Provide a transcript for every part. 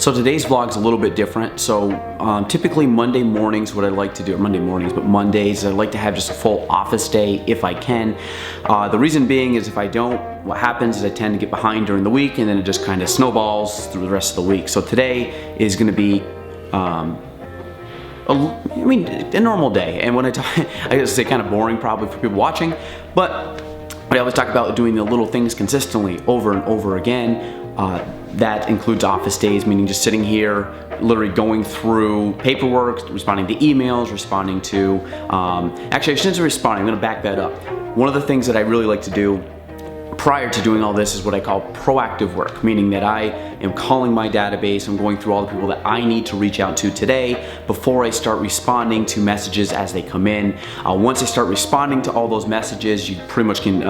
So today's vlog is a little bit different. So typically Monday mornings, what I like to do, or Monday mornings, but Mondays, I like to have just a full office day if I can. The reason being is if I don't, what happens is I tend to get behind during the week and then it just kind of snowballs through the rest of the week. So today is going to be a normal day. And when I talk, I just say kind of boring probably for people watching, but I always talk about doing the little things consistently over and over again. That includes office days, meaning just sitting here, literally going through paperwork, responding to emails, responding to, actually I shouldn't say responding, I'm gonna back that up. One of the things that I really like to do prior to doing all this is what I call proactive work, meaning that I am calling my database, I'm going through all the people that I need to reach out to today before I start responding to messages as they come in. Once I start responding to all those messages, you pretty much can,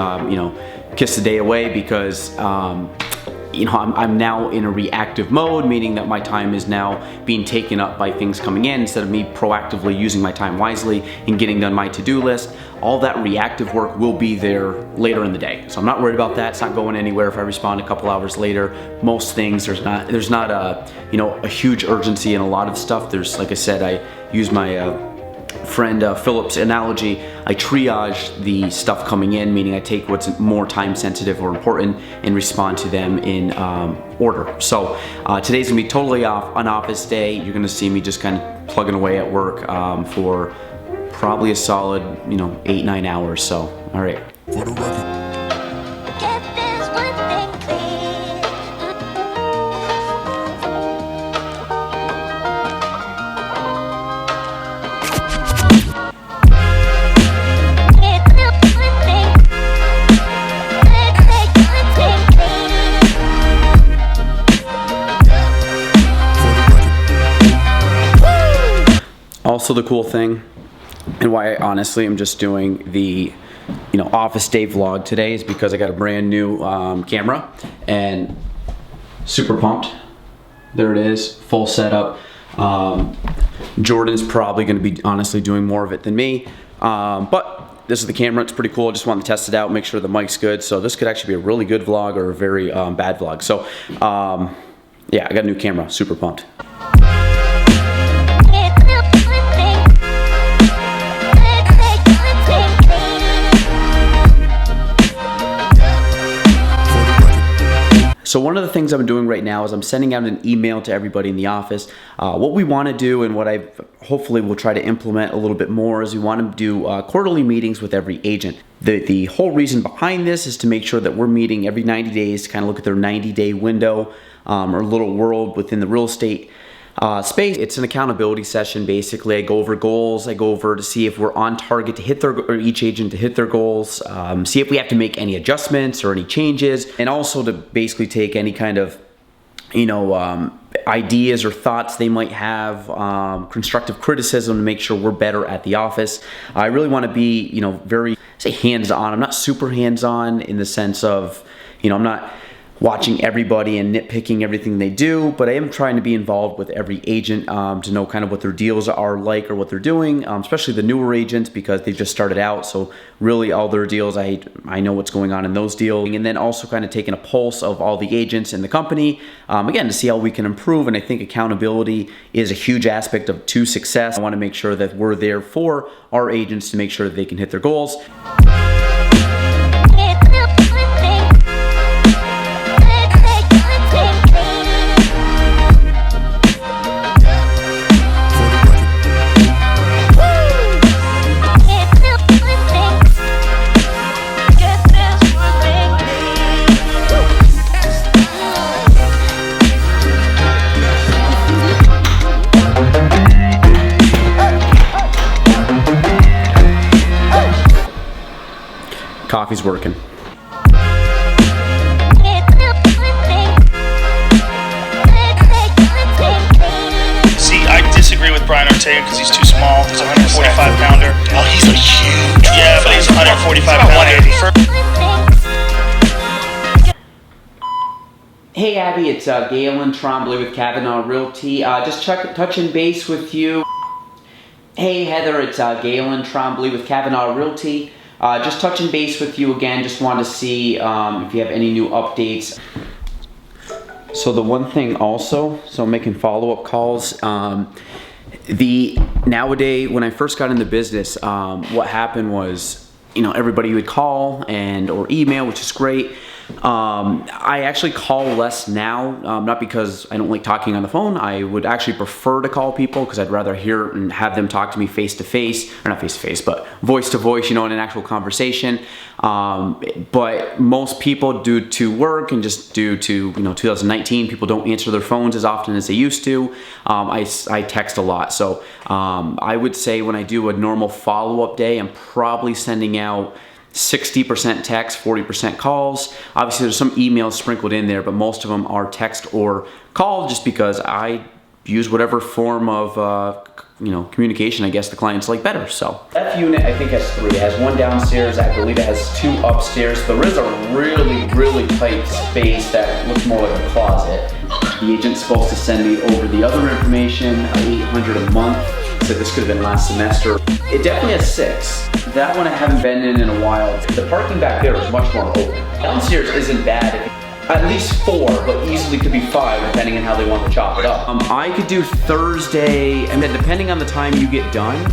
kiss the day away because I'm now in a reactive mode, meaning that my time is now being taken up by things coming in instead of me proactively using my time wisely and getting done my to-do list. All that reactive work will be there later in the day. So I'm not worried about that. It's not going anywhere if I respond a couple hours later. Most things, there's not a huge urgency in a lot of stuff. There's, like I said, I use my friend Philip's analogy. I triage the stuff coming in, meaning I take what's more time sensitive or important and respond to them in order. So today's gonna be totally an office day. You're gonna see me just kind of plugging away at work for probably a solid 8-9 hours. So all right. For the record. Also the cool thing, and why I honestly am just doing the office day vlog today, is because I got a brand new camera and super pumped. There it is, full setup. Jordan's probably going to be honestly doing more of it than me, but this is the camera. It's pretty cool. I just wanted to test it out, make sure the mic's good. So this could actually be a really good vlog or a very bad vlog. So yeah, I got a new camera, super pumped. So one of the things I'm doing right now is I'm sending out an email to everybody in the office. What we want to do, and what I hopefully will try to implement a little bit more, is we want to do quarterly meetings with every agent. The whole reason behind this is to make sure that we're meeting every 90 days to kind of look at their 90-day window or little world within the real estate space. It's an accountability session. Basically, I go over goals. I go over to see if we're on target to hit or each agent to hit their goals. See if we have to make any adjustments or any changes, and also to basically take any kind of ideas or thoughts they might have, constructive criticism to make sure we're better at the office. I really want to be very hands-on. I'm not super hands-on in the sense of I'm not watching everybody and nitpicking everything they do, but I am trying to be involved with every agent to know kind of what their deals are like or what they're doing, especially the newer agents because they've just started out. So really all their deals, I know what's going on in those deals. And then also kind of taking a pulse of all the agents in the company, again, to see how we can improve. And I think accountability is a huge aspect to success. I want to make sure that we're there for our agents to make sure that they can hit their goals. Coffee's working. See, I disagree with Brian Ortega because he's too small. He's a 145 pounder. Oh, he's a huge. Yeah, but he's a 145 pounder. Hey Abby, it's Galen Trombley with Kavanaugh Realty. Just touching base with you. Hey Heather, it's Galen Trombley with Kavanaugh Realty. Just touching base with you again. Just wanted to see if you have any new updates. So the one thing also, so making follow-up calls, nowadays when I first got into business, what happened was, everybody would call or email, which is great. I actually call less now, not because I don't like talking on the phone. I would actually prefer to call people because I'd rather hear and have them talk to me face to face, or not face to face, but voice to voice, in an actual conversation. But most people, due to work and just due to 2019, people don't answer their phones as often as they used to. I text a lot, so I would say when I do a normal follow-up day, I'm probably sending out 60% text, 40% calls. Obviously, there's some emails sprinkled in there, but most of them are text or call, just because I use whatever form of communication I guess the clients like better. So F unit I think has 3. It has 1 downstairs. I believe it has 2 upstairs. There is a really, really tight space that looks more like a closet. The agent's supposed to send me over the other information, $800 a month. Said this could have been last semester. It definitely has 6. That one I haven't been in a while. The parking back there is much more open. Downstairs isn't bad. At least 4, but easily could be 5 depending on how they want to chop it up. I could do Thursday, and then depending on the time you get done,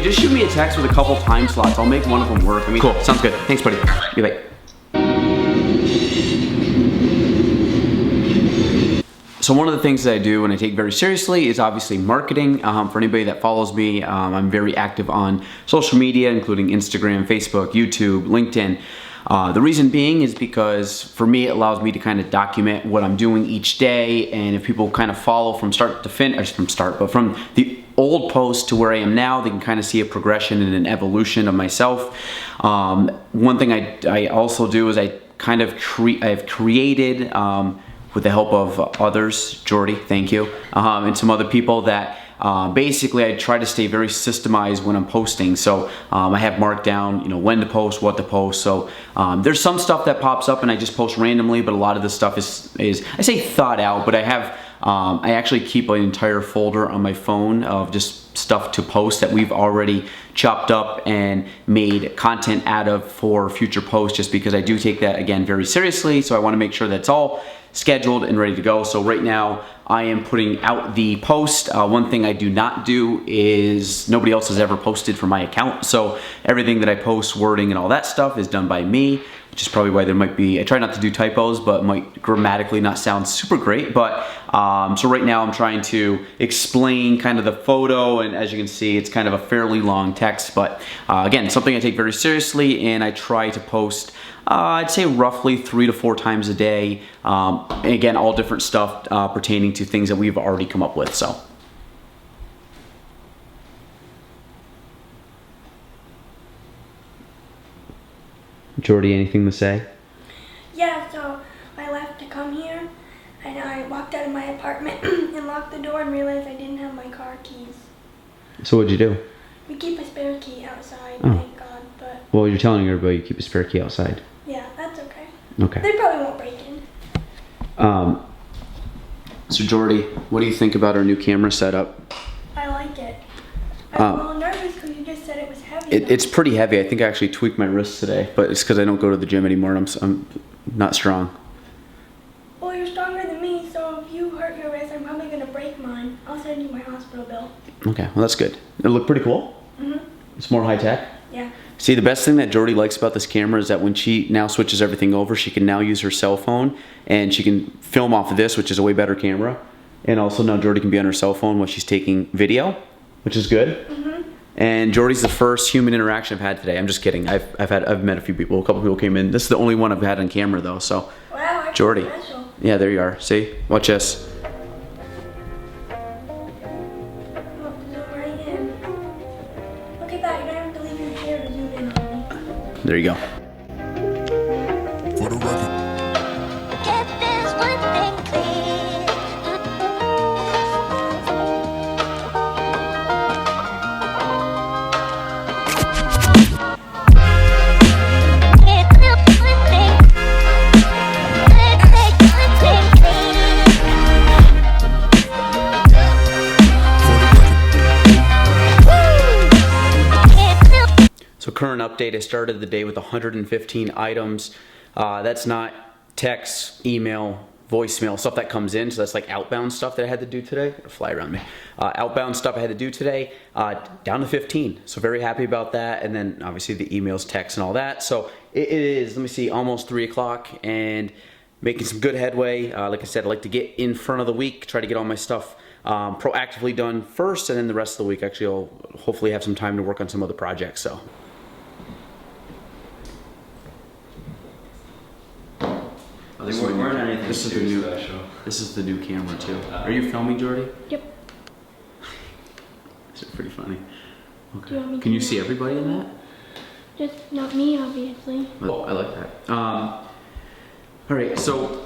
just shoot me a text with a couple time slots. I'll make one of them work. Cool, sounds good. Thanks, buddy. Goodbye. So one of the things that I do and I take very seriously is obviously marketing. For anybody that follows me, I'm very active on social media, including Instagram, Facebook, YouTube, LinkedIn. The reason being is because for me, it allows me to kind of document what I'm doing each day. And if people kind of follow from start to finish, but from the old post to where I am now, they can kind of see a progression and an evolution of myself. One thing I also do is I've created, with the help of others, Jordy, thank you, and some other people that basically I try to stay very systemized when I'm posting. So I have marked down, when to post, what to post. So there's some stuff that pops up and I just post randomly, but a lot of this stuff is I say thought out, but I actually keep an entire folder on my phone of just stuff to post that we've already chopped up and made content out of for future posts, just because I do take that, again, very seriously. So I want to make sure that's all scheduled and ready to go. So right now I am putting out the post. One thing I do not do is nobody else has ever posted for my account. So everything that I post, wording and all that stuff, is done by me, which is probably why there might be, I try not to do typos, but might grammatically not sound super great. But so right now I'm trying to explain kind of the photo, and as you can see, it's kind of a fairly long text, but again, something I take very seriously, and I try to post I'd say roughly 3 to 4 times a day. And again, all different stuff pertaining to things that we've already come up with. So. Jordy, anything to say? Yeah, so I left to come here, and I walked out of my apartment and locked the door and realized I didn't have my car keys. So what'd you do? We keep a spare key outside, Oh. thank God, but Well, you're telling everybody you keep a spare key outside. yeah, that's okay. Okay. They probably won't break in. So Jordy, what do you think about our new camera setup? I like it. I'm a little nervous because you just said it was heavy. It's pretty heavy. I think I actually tweaked my wrist today, but it's because I don't go to the gym anymore. I'm not strong. Well, you're stronger than me, so if you hurt your wrist, I'm probably going to break mine. I'll send you my hospital bill. Okay, well that's good. It look pretty cool. Mm-hmm. It's more high tech. Yeah. See, the best thing that Jordy likes about this camera is that when she now switches everything over, she can now use her cell phone and she can film off of this, which is a way better camera. And also now Jordy can be on her cell phone while she's taking video, which is good. Mm-hmm. And Jordy's the first human interaction I've had today. I'm just kidding. I've met a few people. A couple people came in. This is the only one I've had on camera though. So Wow, I Jordy. special. Yeah, there you are. See? Watch this. Oh, zoom right in. Look at that, you don't have to leave your chair to zoom in on me. There you go. For the record. If there's one thing clear, if there's one thing, let's make one thing clear. For the record. If there's So current update, I started the day with 115 items. That's not text, email, voicemail stuff that comes in. So that's like outbound stuff that I had to do today. Fly around me. Outbound stuff I had to do today, down to 15. So very happy about that. And then obviously the emails, texts, and all that. So it is, let me see, almost 3 o'clock and making some good headway. Like I said, I like to get in front of the week, try to get all my stuff proactively done first, and then the rest of the week actually I'll hopefully have some time to work on some other projects. So. They weren't anything This is too the new special. This is the new camera too. Are you filming, Jordy? Yep. This is pretty funny. Do you want me Can you to- see everybody in that? Just not me, obviously. Oh, I like that. All right, so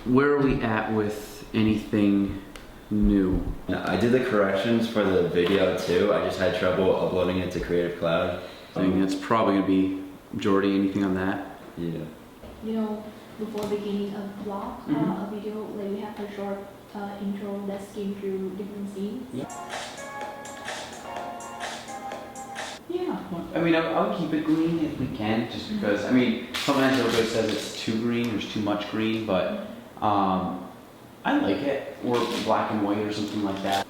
where are we at with anything new? I did the corrections for the video too. I just had trouble uploading it to Creative Cloud. I think that's probably gonna be Jordy. Anything on that? Yeah. You know, before beginning a vlog, a video, like we have a short intro that skim through different scenes. Yeah. I mean, I would keep it green if we can, just because. I mean, sometimes everybody says it's too green. There's too much green, but I like it. Or black and white or something like that.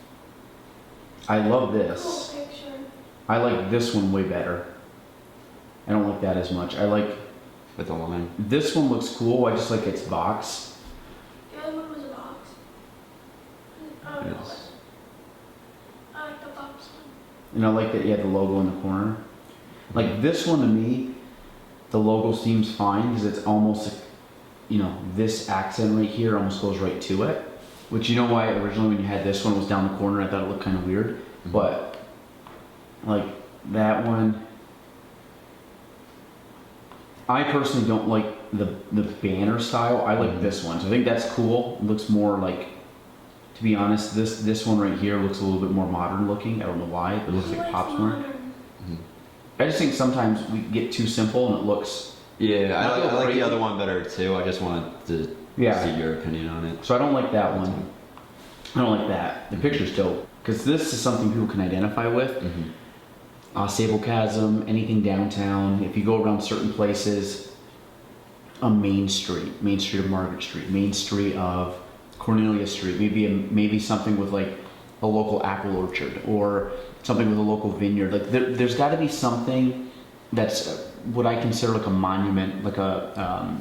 I love this. Cool picture. I like this one way better. I don't like that as much. I like With the line. this one looks cool. I just like its box. The other one was a box. I don't know. Yes. I like the box one. And I like that you have the logo in the corner. Like this one to me, the logo seems fine because it's almost, you know, this accent right here almost goes right to it. Which you know why originally when you had this one it was down the corner, I thought it looked kind of weird. But like that one, I personally don't like the banner style. I like this one. So I think that's cool. It looks more like, to be honest, this one right here looks a little bit more modern looking. I don't know why. It looks He like likes pops more. modern. I just think sometimes we get too simple and it looks. Yeah, I like crazy. the other one better too. I just wanted to Yeah. see your opinion on it. So I don't like that one. I don't like that. The picture's dope because this is something people can identify with. Sable Chasm, anything downtown. If you go around certain places, a Main Street of Margaret Street, Main Street of Cornelia Street, maybe something with like a local apple orchard or something with a local vineyard. Like there's got to be something that's what I consider like a monument, like a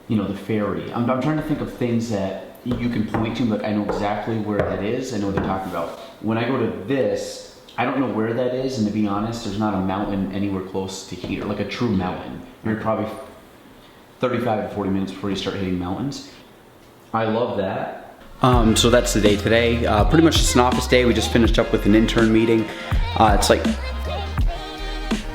you know, the ferry. I'm trying to think of things that you can point to, but I know exactly where that is. I know what they're talking about. When I go to this, I don't know where that is, and to be honest, there's not a mountain anywhere close to here, like a true mountain. You're probably 35 to 40 minutes before you start hitting mountains. I love that. So that's the day today. Pretty much just an office day. We just finished up with an intern meeting. It's like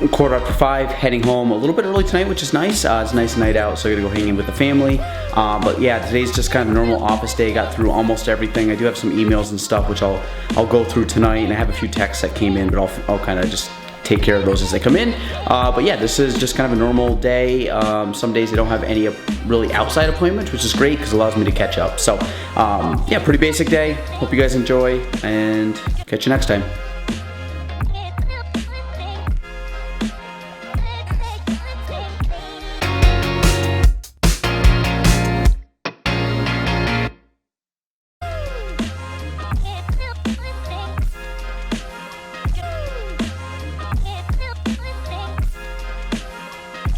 5:15, heading home a little bit early tonight, which is nice. It's a nice night out, so I gotta go hang in with the family. But yeah, today's just kind of a normal office day. Got through almost everything. I do have some emails and stuff, which I'll go through tonight, and I have a few texts that came in, but I'll kind of just take care of those as they come in. But yeah, this is just kind of a normal day. Some days I don't have any really outside appointments, which is great because it allows me to catch up. So yeah, pretty basic day. Hope you guys enjoy, and catch you next time.